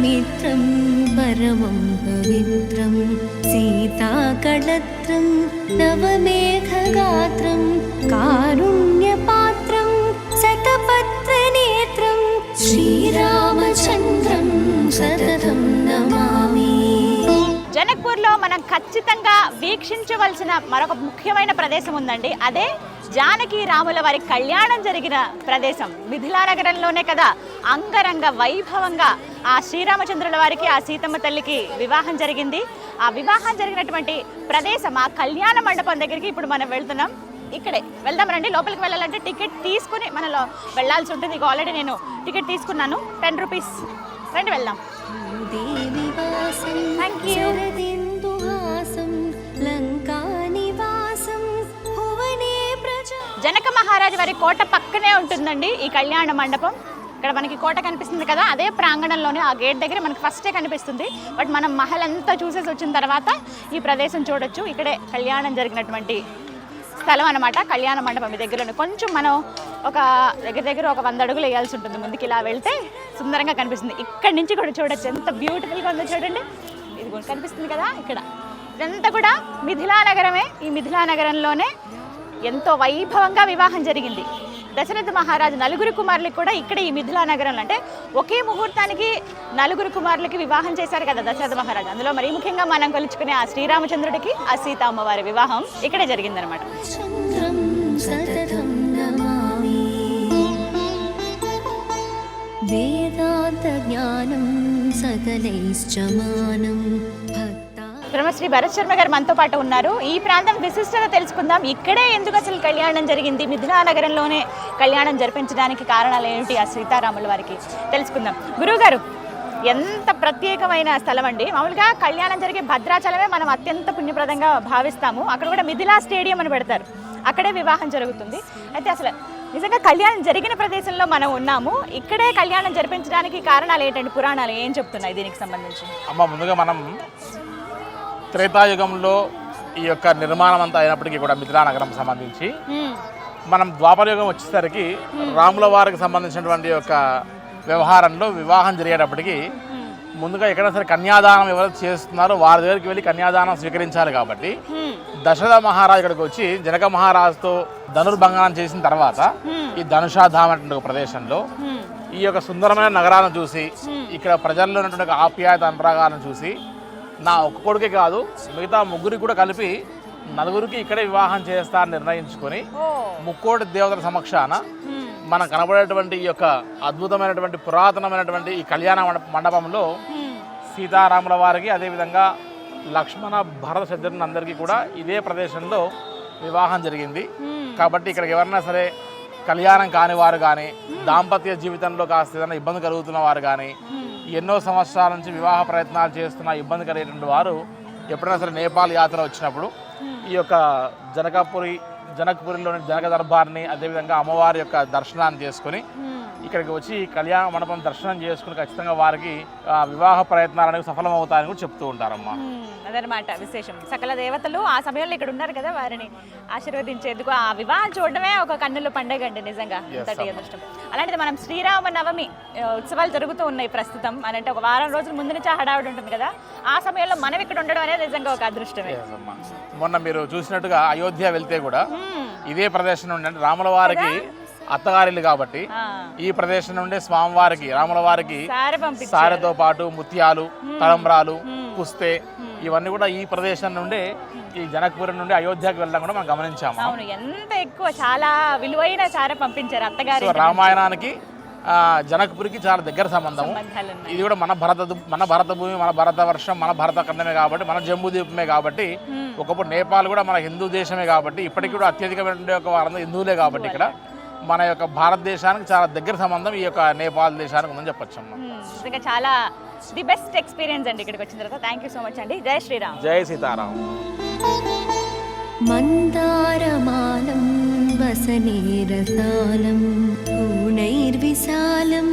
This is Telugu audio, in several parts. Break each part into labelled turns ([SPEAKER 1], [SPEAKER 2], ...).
[SPEAKER 1] मित्रं परमं पवित्रं सीताकळत्रं नवमेघगात्रं कारुण्यपात्रं शतपत्रनेत्रं श्रीरामचन्द्रं सततं नमामि।
[SPEAKER 2] జనక్పూర్లో మనం ఖచ్చితంగా వీక్షించవలసిన మరొక ముఖ్యమైన ప్రదేశం ఉందండి. అదే జానకి రాముల వారి కళ్యాణం జరిగిన ప్రదేశం. మిథిలా నగరంలోనే కదా అంగరంగ వైభవంగా ఆ శ్రీరామచంద్రుల వారికి ఆ సీతమ్మ తల్లికి వివాహం జరిగింది. ఆ వివాహం జరిగినటువంటి ప్రదేశం ఆ కళ్యాణ మండపం దగ్గరికి ఇప్పుడు మనం వెళ్తున్నాం. ఇక్కడే వెళ్దాం రండి. లోపలికి వెళ్ళాలంటే టికెట్ తీసుకుని మనలో వెళ్ళాల్సి ఉంటుంది. ఇక ఆల్రెడీ నేను టికెట్ తీసుకున్నాను, 10 రూపీస్. రండి వెళ్దాం. Thank you. జనక మహారాజు వారి కోట పక్కనే ఉంటుందండి ఈ కళ్యాణ మండపం. ఇక్కడ మనకి కోట కనిపిస్తుంది కదా, అదే ప్రాంగణంలోనే ఆ గేట్ దగ్గర మనకి ఫస్టే కనిపిస్తుంది. బట్ మనం మహల్ అంతా చూసేసి వచ్చిన తర్వాత ఈ ప్రదేశం చూడొచ్చు. ఇక్కడే కళ్యాణం జరిగినటువంటి స్థలం అనమాట కళ్యాణ మండపం. ఈ దగ్గరలో కొంచెం మనం ఒక దగ్గర ఒక 100 అడుగులు వేయాల్సి ఉంటుంది ముందుకు. ఇలా వెళ్తే సుందరంగా కనిపిస్తుంది. ఇక్కడి నుంచి కూడా చూడొచ్చు ఎంత బ్యూటిఫుల్గా ఉందో చూడండి. ఇది కనిపిస్తుంది కదా ఇక్కడ. ఇదంతా కూడా మిథిలా నగరమే. ఈ మిథిలా నగరంలోనే ఎంతో వైభవంగా వివాహం జరిగింది. దశరథ మహారాజు 4 కుమారులకు కూడా ఇక్కడ ఈ మిథిలా నగరంలో, అంటే ఒకే ముహూర్తానికి 4 కుమారులకి వివాహం చేశారు కదా దశరథ మహారాజు. అందులో మరీ ముఖ్యంగా మనం కొలుచుకునే ఆ శ్రీరామచంద్రుడికి ఆ సీతమ్మ వారి వివాహం ఇక్కడే జరిగిందనమాట. వేదాంత జ్ఞానం సకలైశ్చమానం. బ్రహ్మశ్రీ భరత్ శర్మ గారు మనతో పాటు ఉన్నారు. ఈ ప్రాంతం విశిష్టత తెలుసుకుందాం. ఇక్కడే ఎందుకు అసలు కళ్యాణం జరిగింది, మిథిలా నగరంలోనే కళ్యాణం జరిపించడానికి కారణాలు ఏమిటి ఆ సీతారాముల వారికి తెలుసుకుందాం. గురువు గారు, ఎంత ప్రత్యేకమైన స్థలం అండి. మామూలుగా కళ్యాణం జరిగే భద్రాచలమే మనం అత్యంత పుణ్యప్రదంగా భావిస్తాము. అక్కడ కూడా మిథిలా స్టేడియం అని పెడతారు, అక్కడే వివాహం జరుగుతుంది. అయితే అసలు నిజంగా కళ్యాణం జరిగిన ప్రదేశంలో మనం ఉన్నాము. ఇక్కడే కళ్యాణం జరిపించడానికి కారణాలు ఏంటండి, పురాణాలు ఏం చెప్తున్నాయి దీనికి సంబంధించి?
[SPEAKER 3] అమ్మ, ముందుగా మనం త్రేతాయుగంలో ఈ యొక్క నిర్మాణం అంతా అయినప్పటికీ కూడా మిథిలా నగరం సంబంధించి మనం ద్వాపరయుగం వచ్చేసరికి రాముల వారికి సంబంధించినటువంటి యొక్క వ్యవహారంలో వివాహం జరిగేటప్పటికి ముందుగా ఎక్కడైనా సరే కన్యాదానం ఎవరు చేస్తున్నారో వారి దగ్గరికి వెళ్ళి కన్యాదానం స్వీకరించాలి. కాబట్టి దశరథ మహారాజు ఇక్కడికి వచ్చి జనక మహారాజుతో ధనుర్భంగనం చేసిన తర్వాత ఈ ధనుషాధామ్ అనేటువంటి ఒక ప్రదేశంలో ఈ యొక్క సుందరమైన నగరాలను చూసి ఇక్కడ ప్రజల్లో ఉన్నటువంటి ఆప్యాయత అనురాగాలను చూసి నా ఒక్క కొడుకే కాదు మిగతా 3 కూడా కలిపి 4 ఇక్కడే వివాహం చేస్తారని నిర్ణయించుకొని ముక్కోటి దేవతల సమక్షాన మనం కనబడేటువంటి ఈ యొక్క అద్భుతమైనటువంటి పురాతనమైనటువంటి ఈ కళ్యాణ మండపంలో సీతారాముల వారికి, అదేవిధంగా లక్ష్మణ భరత శత్రుఘ్నుల అందరికీ కూడా ఇదే ప్రదేశంలో వివాహం జరిగింది. కాబట్టి ఇక్కడికి ఎవరైనా సరే కళ్యాణం కాని వారు కానీ, దాంపత్య జీవితంలో కాస్త ఏదైనా ఇబ్బంది కలుగుతున్న వారు కానీ, ఎన్నో సంవత్సరాల నుంచి వివాహ ప్రయత్నాలు చేస్తున్న ఇబ్బంది కలిగేటువంటి వారు ఎప్పుడైనా సరే నేపాల్ యాత్ర వచ్చినప్పుడు ఈ యొక్క జనక్పురిలోని జనక దర్బార్ని, అదేవిధంగా అమ్మవారి యొక్క దర్శనాన్ని చేసుకొని ఇక్కడికి వచ్చి కళ్యాణ మండపం దర్శనం చేసుకుని ఖచ్చితంగా వారికి వివాహ ప్రయత్నాలు అనేవి సఫలమవుతాయని కూడా చెప్తూ ఉంటారమ్మా.
[SPEAKER 2] అదనమాట విశేషం. సకల దేవతలు ఆ సమయంలో ఇక్కడ ఉన్నారు కదా, వారిని ఆశీర్వదించేందుకు ఆ వివాహం చూడడమే ఒక కన్నుల పండుగ అండి నిజంగా. అంతటి అదృష్టం. అలాంటిది మనం శ్రీరామ నవమి ఉత్సవాలు జరుగుతూ ఉన్నాయి ప్రస్తుతం. అంటే ఒక వారం రోజుల ముందు నుంచి హడావిడి ఉంటుంది కదా, ఆ సమయంలో మనం ఇక్కడ ఉండడం అనేది నిజంగా ఒక అదృష్టమే.
[SPEAKER 3] మొన్న మీరు చూసినట్టుగా అయోధ్య వెళ్తే కూడా ఇదే ప్రదేశం నుండి, అంటే రాముల వారికి అత్తగారిల్లు కాబట్టి ఈ ప్రదేశం నుండి స్వామివారికి రాముల వారికి సారెతో పాటు ముత్యాలు, తలంబ్రాలు, పుస్తే ఇవన్నీ కూడా ఈ ప్రదేశం నుండి ఈ జనక్పురి నుండి అయోధ్యకి వెళ్ళడం కూడా మనం గమనించాము.
[SPEAKER 2] అవును, ఎంత ఎక్కువ, చాలా విలువైన సారె పంపించారు అత్తగారు.
[SPEAKER 3] రామాయణానికి జనక్పురికి చాలా దగ్గర సంబంధము. ఇది కూడా మన భరత భూమి, మన భరత వర్షం, మన భరత ఖండమే కాబట్టి, మన జంబూ ద్వీపమే కాబట్టి, ఒకప్పుడు నేపాల్ కూడా మన హిందూ దేశమే కాబట్టి, ఇప్పటికి కూడా అత్యధికమైన వారందరూ హిందువులే కాబట్టి ఇక్కడ మన యొక్క భారతదేశానికి చాలా దగ్గర సంబంధం ఈ యొక్క నేపాల్ దేశానికి ఉందని చెప్పొచ్చమ్మా.
[SPEAKER 2] ఇంకా చాలా ది బెస్ట్ ఎక్స్పీరియన్స్ అండి ఇక్కడికి వచ్చిన తర్వాత. థ్యాంక్ యూ సో మచ్ అండి. జై శ్రీరామ్.
[SPEAKER 3] జై సీతారాం.
[SPEAKER 1] మందారమాలం వసనేరసాలం పూర్ణైర్విశాలం.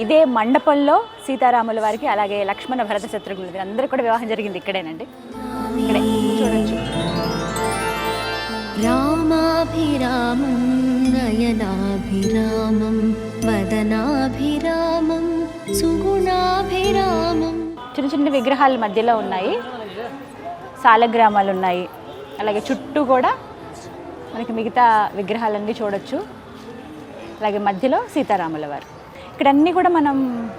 [SPEAKER 2] ఇదే మండపంలో సీతారాముల వారికి, అలాగే లక్ష్మణ భరత శత్రుఘ్నులు అందరూ కూడా వివాహం జరిగింది ఇక్కడేనండి. ఇక్కడే చూడొచ్చు.
[SPEAKER 1] రామాభిరామం నయనాభిరామం వదనాభిరామం సుగుణాభిరామం
[SPEAKER 2] చిన్న చిన్న విగ్రహాల మధ్యలో ఉన్నాయి, సాలగ్రామాలు ఉన్నాయి. అలాగే చుట్టూ కూడా మనకి మిగతా విగ్రహాలన్నీ చూడొచ్చు. అలాగే మధ్యలో సీతారాముల వారు. ఇక్కడ అన్నీ కూడా మనం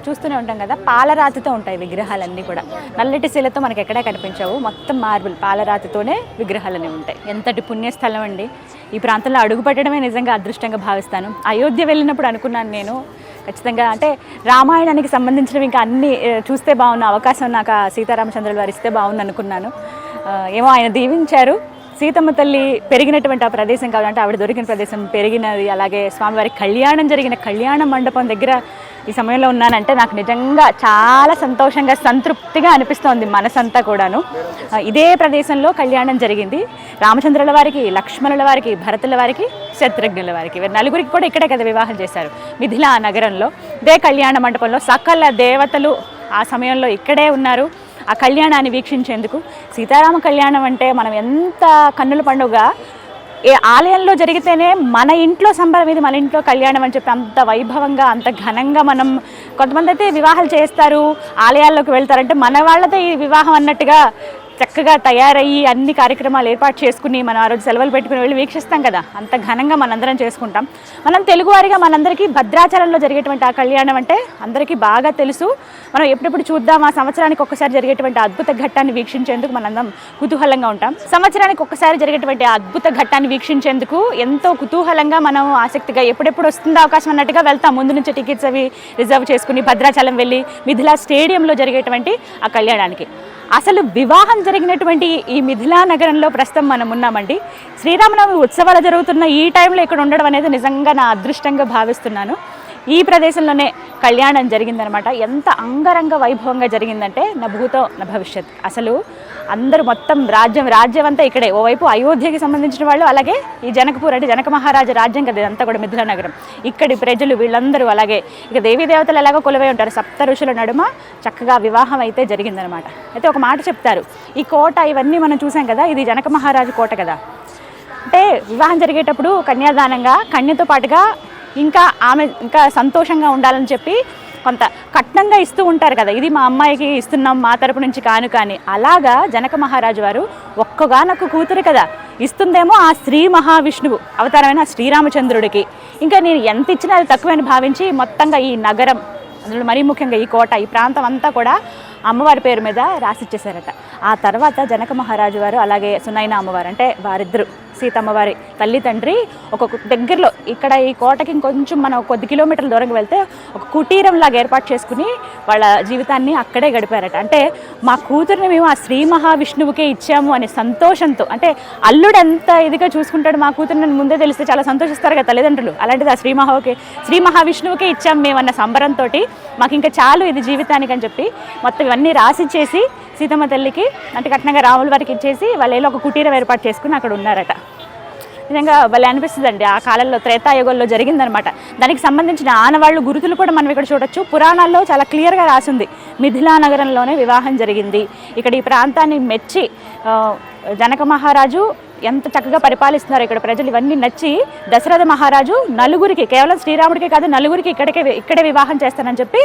[SPEAKER 2] చూస్తూనే ఉంటాం కదా, పాలరాతితో ఉంటాయి విగ్రహాలన్నీ కూడా. నల్లటి శిలతో మనకి ఎక్కడా కనిపించవు, మొత్తం మార్బుల్ పాలరాతితోనే విగ్రహాలన్నీ ఉంటాయి. ఎంతటి పుణ్యస్థలం అండి. ఈ ప్రాంతంలో అడుగు పెట్టడమే నిజంగా అదృష్టంగా భావిస్తాను. అయోధ్య వెళ్ళినప్పుడు అనుకున్నాను నేను ఖచ్చితంగా, అంటే రామాయణానికి సంబంధించినవి ఇంకా అన్నీ చూస్తే బాగున్న అవకాశం నాకు సీతారామచంద్రుల వారు ఇస్తే బాగుంది అనుకున్నాను. ఏమో ఆయన దీవించారు. సీతమ్మ తల్లి పెరిగినటువంటి ఆ ప్రదేశం కావాలంటే ఆవిడ దొరికిన ప్రదేశం పెరిగినది, అలాగే స్వామివారి కళ్యాణం జరిగిన కళ్యాణ మండపం దగ్గర ఈ సమయంలో ఉన్నానంటే నాకు నిజంగా చాలా సంతోషంగా సంతృప్తిగా అనిపిస్తోంది మనసంతా కూడాను. ఇదే ప్రదేశంలో కళ్యాణం జరిగింది రామచంద్రుల వారికి, లక్ష్మణుల వారికి, భరతుల వారికి, శత్రుఘ్నుల వారికి. వీరు నలుగురికి కూడా ఇక్కడే కదా వివాహం చేశారు, మిథిలా నగరంలో. ఇదే కళ్యాణ మండపంలో సకల దేవతలు ఆ సమయంలో ఇక్కడే ఉన్నారు ఆ కళ్యాణాన్ని వీక్షించేందుకు. సీతారామ కళ్యాణం అంటే మనం ఎంత కన్నుల పండుగ, ఏ ఆలయంలో జరిగితేనే మన ఇంట్లో సంబరం, ఇది మన ఇంట్లో కళ్యాణం అని చెప్పి అంత వైభవంగా అంత ఘనంగా మనం, కొంతమంది అయితే వివాహాలు చేస్తారు ఆలయాల్లోకి వెళ్తారంటే మన వాళ్ళతో ఈ వివాహం అన్నట్టుగా చక్కగా తయారయ్యి అన్ని కార్యక్రమాలు ఏర్పాటు చేసుకుని మనం ఆ రోజు సెలవులు పెట్టుకుని వెళ్ళి వీక్షిస్తాం కదా, అంత ఘనంగా మనందరం చేసుకుంటాం. మనం తెలుగువారిగా మనందరికీ భద్రాచలంలో జరిగేటువంటి ఆ కళ్యాణం అంటే అందరికీ బాగా తెలుసు. మనం ఎప్పుడెప్పుడు చూద్దాం, ఆ సంవత్సరానికి ఒక్కసారి జరిగేటువంటి అద్భుత ఘట్టాన్ని వీక్షించేందుకు మనందరం కుతూహలంగా ఉంటాం. సంవత్సరానికి ఒక్కసారి జరిగేటువంటి అద్భుత ఘట్టాన్ని వీక్షించేందుకు ఎంతో కుతూహలంగా మనం ఆసక్తిగా ఎప్పుడెప్పుడు వస్తుందో అవకాశం అన్నట్టుగా వెళ్తాం. ముందు నుంచి టికెట్స్ అవి రిజర్వ్ చేసుకుని భద్రాచలం వెళ్ళి మిథిలా స్టేడియంలో జరిగేటువంటి ఆ కళ్యాణానికి. అసలు వివాహం జరిగినటువంటి ఈ మిథిలా నగరంలో ప్రస్తుతం మనం ఉన్నామండి. శ్రీరామనవమి ఉత్సవాలు జరుగుతున్న ఈ టైంలో ఇక్కడ ఉండడం అనేది నిజంగా నా అదృష్టంగా భావిస్తున్నాను. ఈ ప్రదేశంలోనే కళ్యాణం జరిగిందనమాట. ఎంత అంగరంగ వైభవంగా జరిగిందంటే నా భూతో నా భవిష్యత్. అసలు అందరూ మొత్తం రాజ్యం అంతా ఇక్కడే. ఓవైపు అయోధ్యకి సంబంధించిన వాళ్ళు, అలాగే ఈ జనకపూర్ అంటే జనక మహారాజు రాజ్యం కదా ఇదంతా కూడా మిథిలా నగరం. ఇక్కడి ప్రజలు వీళ్ళందరూ, అలాగే ఇక దేవీ దేవతలు ఎలాగో కొలువై ఉంటారు. సప్త ఋషుల నడుమ చక్కగా వివాహం అయితే జరిగిందనమాట. అయితే ఒక మాట చెప్తారు, ఈ కోట ఇవన్నీ మనం చూసాం కదా, ఇది జనక మహారాజు కోట కదా. అంటే వివాహం జరిగేటప్పుడు కన్యాదానంగా కన్యతో పాటుగా ఆమె ఇంకా సంతోషంగా ఉండాలని చెప్పి కొంత కట్నంగా ఇస్తూ ఉంటారు కదా, ఇది మా అమ్మాయికి ఇస్తున్నాం మా తరపు నుంచి కాను. కానీ అలాగా జనక మహారాజు వారు ఒక్కగానొక్క కూతురు కదా ఇస్తుందేమో ఆ శ్రీ మహావిష్ణువు అవతారమైన శ్రీరామచంద్రుడికి. ఇంకా నేను ఎంత ఇచ్చినా అది తక్కువని భావించి మొత్తంగా ఈ నగరం, అందులో మరీ ముఖ్యంగా ఈ కోట, ఈ ప్రాంతం అంతా కూడా అమ్మవారి పేరు మీద రాసిచ్చేశారట. ఆ తర్వాత జనక మహారాజు వారు అలాగే సునైన అమ్మవారు, అంటే వారిద్దరు సీతమ్మవారి తల్లి తండ్రి ఒక దగ్గరలో, ఇక్కడ ఈ కోటకి ఇంకొంచెం మనం కొద్ది కిలోమీటర్ల దూరంగా వెళ్తే ఒక కుటీరంలాగా ఏర్పాటు చేసుకుని వాళ్ళ జీవితాన్ని అక్కడే గడిపారట. అంటే మా కూతురిని మేము ఆ శ్రీ మహావిష్ణువుకే ఇచ్చాము అనే సంతోషంతో, అంటే అల్లుడు ఎంత ఇదిగా చూసుకుంటాడు మా కూతురిని ముందే తెలిస్తే చాలా సంతోషిస్తారు కదా తల్లిదండ్రులు, అలాంటిది ఆ శ్రీ మహావిష్ణువుకే ఇచ్చాము మేము అన్న సంబరంతో మాకు ఇంకా చాలు ఇది జీవితానికి అని చెప్పి మొత్తం ఇవన్నీ రాసిచ్చేసి సీతమ్మ తల్లికి అంటే కట్నంగా రాముల వారికి ఇచ్చేసి వాళ్ళు ఒక కుటీరం ఏర్పాటు చేసుకుని అక్కడ ఉన్నారట. నిజంగా భలే అనిపిస్తుందండి. ఆ కాలంలో త్రేతాయుగంలో జరిగిందనమాట. దానికి సంబంధించిన ఆనవాళ్ళు, గురుతులు కూడా మనం ఇక్కడ చూడొచ్చు. పురాణాల్లో చాలా క్లియర్గా రాసింది మిథిలా నగరంలోనే వివాహం జరిగింది. ఇక్కడ ఈ ప్రాంతాన్ని మెచ్చి జనక మహారాజు ఎంత చక్కగా పరిపాలిస్తున్నారు ఇక్కడ ప్రజలు, ఇవన్నీ నచ్చి దశరథ మహారాజు నలుగురికి, కేవలం శ్రీరాముడికే కాదు నలుగురికి ఇక్కడే వివాహం చేస్తానని చెప్పి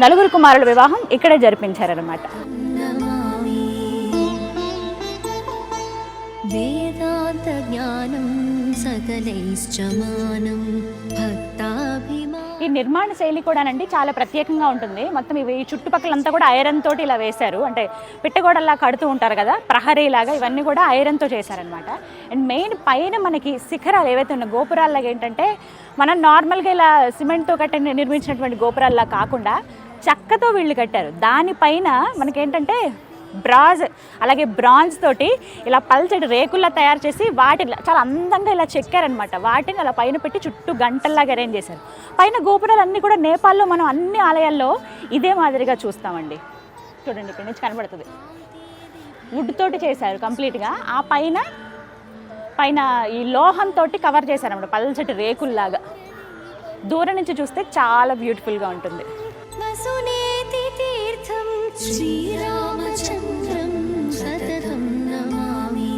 [SPEAKER 2] నలుగురు కుమారుల వివాహం ఇక్కడే జరిపించారనమాట.
[SPEAKER 1] వేదాంత జ్ఞానం సకలైశ్చమానం భక్తాభిమానం.
[SPEAKER 2] ఈ నిర్మాణ శైలి కూడానండి చాలా ప్రత్యేకంగా ఉంటుంది. మొత్తం ఇవి చుట్టుపక్కలంతా కూడా ఐరన్ తోటి ఇలా వేశారు, అంటే పిట్టగోడల్లా కడుతూ ఉంటారు కదా ప్రహరీలాగా, ఇవన్నీ కూడా ఐరన్తో చేశారనమాట. అండ్ మెయిన్ పైన మనకి శిఖరాలు ఏవైతే ఉన్న గోపురాల్లాగా ఏంటంటే మనం నార్మల్గా ఇలా సిమెంట్తో నిర్మించినటువంటి గోపురాల్లా కాకుండా చెక్కతో వీళ్ళు కట్టారు. దానిపైన మనకేంటంటే అలాగే బ్రాంజ్ తోటి ఇలా పల్చటి రేకుల్లా తయారు చేసి వాటిని చాలా అందంగా ఇలా చెక్కారనమాట. వాటిని అలా పైన పెట్టి చుట్టూ గంటల్లాగా అరేంజ్ చేశారు. పైన గోపురాలు అన్నీ కూడా నేపాల్లో మనం అన్ని ఆలయాల్లో ఇదే మాదిరిగా చూస్తామండి. చూడండి ఇక్కడ నుంచి కనబడుతుంది, వుడ్ తోటి చేశారు కంప్లీట్గా. ఆ పైన ఈ లోహంతో కవర్ చేశారనమాట పల్చటి రేకుల్లాగా. దూరం నుంచి చూస్తే చాలా బ్యూటిఫుల్గా ఉంటుంది.
[SPEAKER 1] శ్రీరామచంద్రం సతతం నమామి,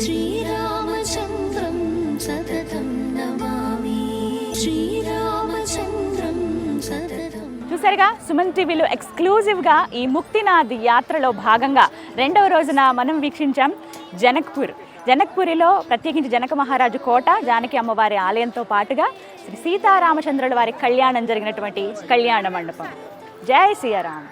[SPEAKER 1] శ్రీరామచంద్రం సతతం నమామి, శ్రీరామచంద్రం సతతం.
[SPEAKER 2] చూసారుగా సుమన్ టీవీలో ఎక్స్క్లూజివ్గా ఈ ముక్తినాథ్ యాత్రలో భాగంగా రెండవ రోజున మనం వీక్షించాం జనక్పూరిలో ప్రత్యేకించి జనక మహారాజు కోట, జానకి అమ్మవారి ఆలయంతో పాటుగా శ్రీ సీతారామచంద్రుల వారి కళ్యాణం జరిగినటువంటి కళ్యాణ మండపం. జై సియారాం.